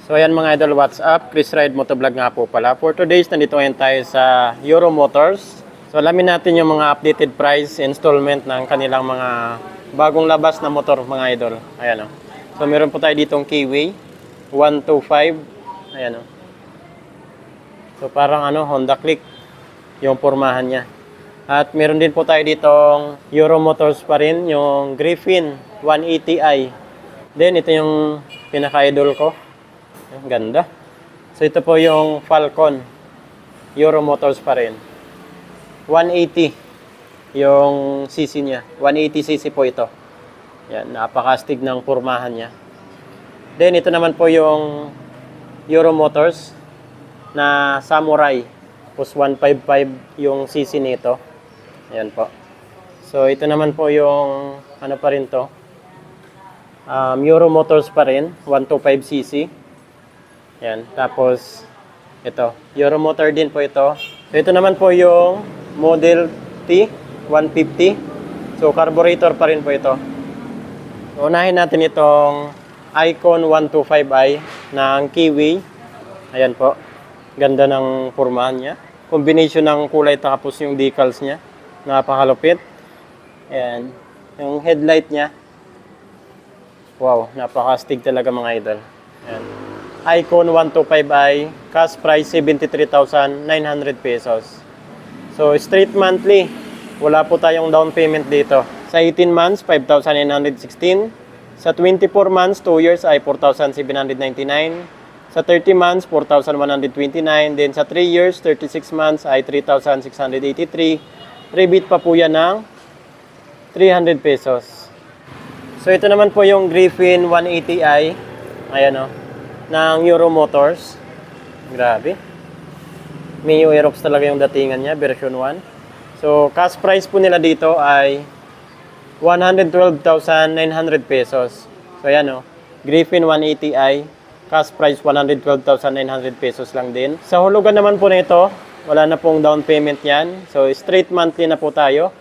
So ayan mga idol, what's up? Chris Ride Motovlog nga po pala. For today's, nandito ngayon tayo sa Euro Motors. So alamin natin yung mga updated price installment ng kanilang mga bagong labas na motor mga idol. Ayan o. So meron po tayo ditong Kiwi 125. Ayan o. So parang Honda Click yung pormahan niya. At meron din po tayo ditong Euro Motors pa rin, yung Griffin 180i. Then ito yung pinaka-idol ko. Ang ganda. So ito po yung Falcon Euro Motors pa rin. 180 yung cc niya. 180cc po ito. Yan, napakastig ng pormahan niya. Then ito naman po yung Euro Motors na Samurai. Tapos 155 yung cc nito. Ayan po. So ito naman po yung pa rin to. Euro Motors pa rin, 125cc. Yan, tapos ito, Euro Motor din po ito. So ito naman po yung Model T 150. So carburetor pa rin po ito. So, unahin natin itong Icon 125i ng Kiwi. Ayan po. Ganda ng pormahan niya. Combination ng kulay tapos yung decals niya. Napakalupit. Ayan. Yung headlight niya. Wow, napakastig talaga mga idol. Ayan. Icon 125i, cash price 73,900 pesos. So, straight monthly, wala po tayong down payment dito. Sa 18 months, 5,916. Sa 24 months, 2 years ay 4,799. Sa 30 months, 4,129. Then sa 3 years, 36 months ay 3,683. Rebate pa po yan ng 300 pesos. So, ito naman po yung Griffin 180i. Ayan o. Ng Euro Motors. Grabe. Mio Aerox talaga yung datingan niya, version 1. So, cash price po nila dito ay 112,900 pesos. So, ayan o. Griffin 180i. Cash price 112,900 pesos lang din. Sa hulugan naman po nito, wala na pong down payment yan. So, straight monthly na po tayo.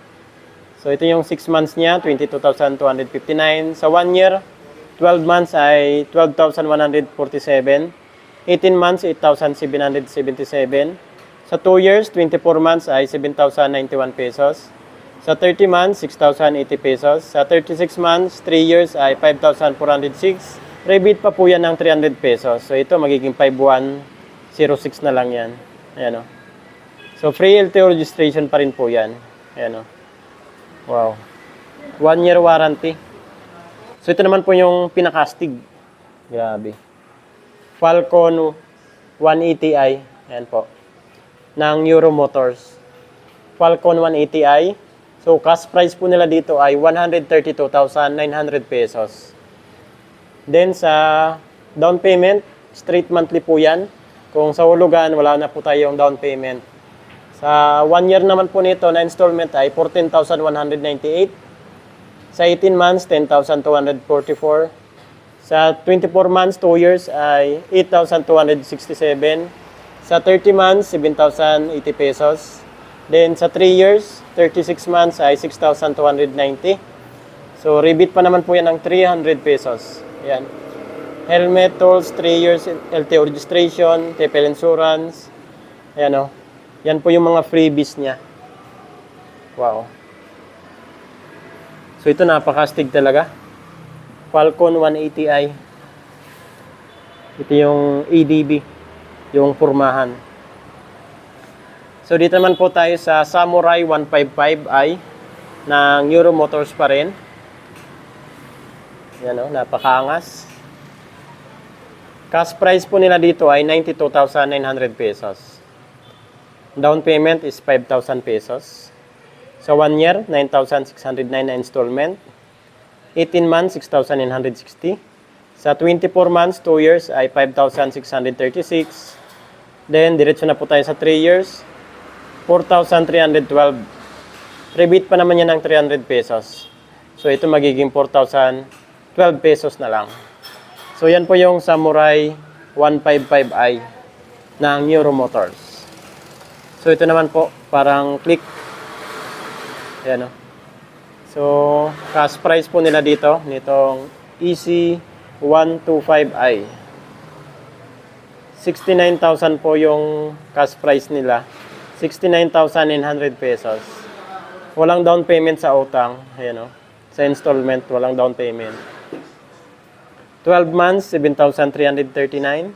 So, ito yung 6 months niya, 22,259. Sa 1 year, 12 months ay 12,147. 18 months, 8,777. Sa 2 years, 24 months ay 7,091 pesos. Sa 30 months, 6,080 pesos. Sa 36 months, 3 years ay 5,406. Rebate pa po yan ng 300 pesos. So ito magiging 5,106 na lang yan. Ayan o. So free LTO registration pa rin po yan. Ayan o. Wow. 1 year warranty. So ito naman po yung pinakastig. Grabe. Falcon 180i. Ayan po. Ng Euro Motors. Falcon 180i. So cash price po nila dito ay 132,900 pesos. Then sa down payment, straight monthly po yan. Kung sa hulugan, wala na po tayong down payment. Sa 1 year naman po nito na installment ay 14,198. Sa 18 months, 10,244. Sa 24 months, 2 years ay 8,267. Sa 30 months, 7,080 pesos. Then sa 3 years, 36 months ay 6,290. So rebate pa naman po yan ng 300 pesos. Ayan. Helmet, tools, 3 years LTO registration, TPL insurance. Ayan o. Yan po yung mga freebies niya. Wow. So ito napakastig talaga. Falcon 180i. Ito yung ADB, yung pormahan. So dito naman po tayo sa Samurai 155i ng Euro Motors pa rin. Yan o, napakaangas. Cash price po nila dito ay 92,900 pesos. Down payment is 5,000 pesos. Sa 1 year, 9,609 na installment. 18 months, 6,960. Sa 24 months, 2 years ay 5,636. Then, diretso na po tayo sa 3 years. 4,312. Rebate pa naman yan ng 300 pesos. So, ito magiging 4,012 pesos na lang. So, yan po yung Samurai 155i ng Euro Motors. So, ito naman po, parang click. Ayan o. So, cash price po nila dito, nitong EC125i. 69,000 po yung cash price nila. 69,900 pesos. Walang down payment sa utang. Ayan o. Sa installment, walang down payment. 12 months, 7,339.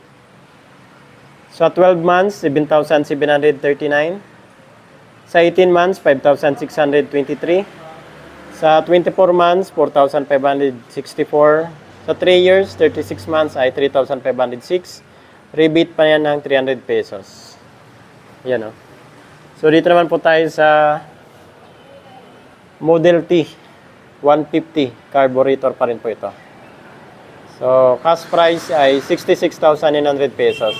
Sa 12 months, 7,739. Sa 18 months, 5,623. Sa 24 months, 4,564. Sa 3 years, 36 months ay 3,506. Rebate pa yan ng 300 pesos. Yan o. So, dito naman po tayo sa Model T 150 carburetor pa rin po ito. So, cash price ay 66,900 pesos.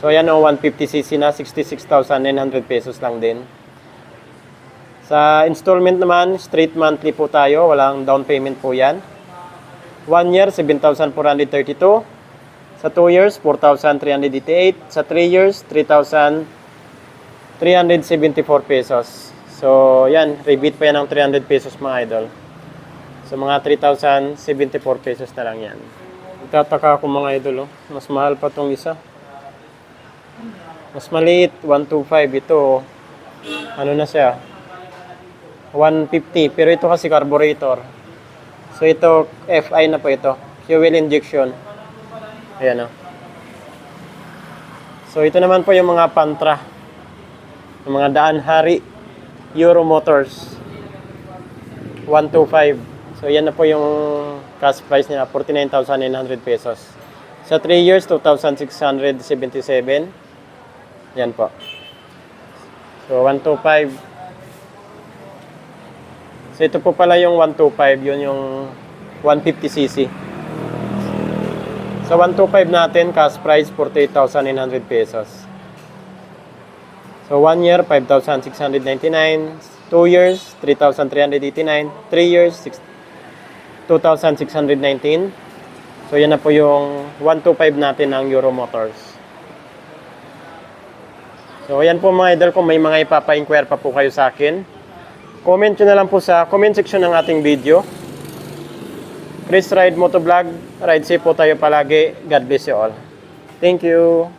So, yan o, 150cc na, 66,900 pesos lang din. Sa installment naman, straight monthly po tayo. Walang down payment po yan. 1 year, 7,432. Sa 2 years, 4,388. Sa 3 years, 3,374 pesos. So, yan. Rebate pa yan ng 300 pesos mga idol. So, mga 3,074 pesos na lang yan. Itataka ako mga idol. Oh. Mas mahal pa tong isa. Mas maliit. 125. Ito, ano na siya? 150. Pero ito kasi carburetor. So, ito, FI na po ito. Fuel injection. Ayan o. So, ito naman po yung mga Pantra. Yung mga Daan Hari Euro Motors 125. So, yan na po yung cash price niya. 49,900 pesos. Sa 3 years, 2,677. Yan po. So, 125. So, ito po pala yung 125. Yun yung 150cc. Sa 125 natin, cash price, 48,900 pesos. So, 1 year, 5,699. 2 years, 3,389. 3 years, 2,619. So, yan na po yung 125 natin ng Euro Motors. So, yan po mga idol, kung may mga ipapa-inquire pa po kayo sa akin, comment nyo na lang po sa comment section ng ating video. Chris Ride Motovlog. Ride safe po tayo palagi. God bless you all. Thank you.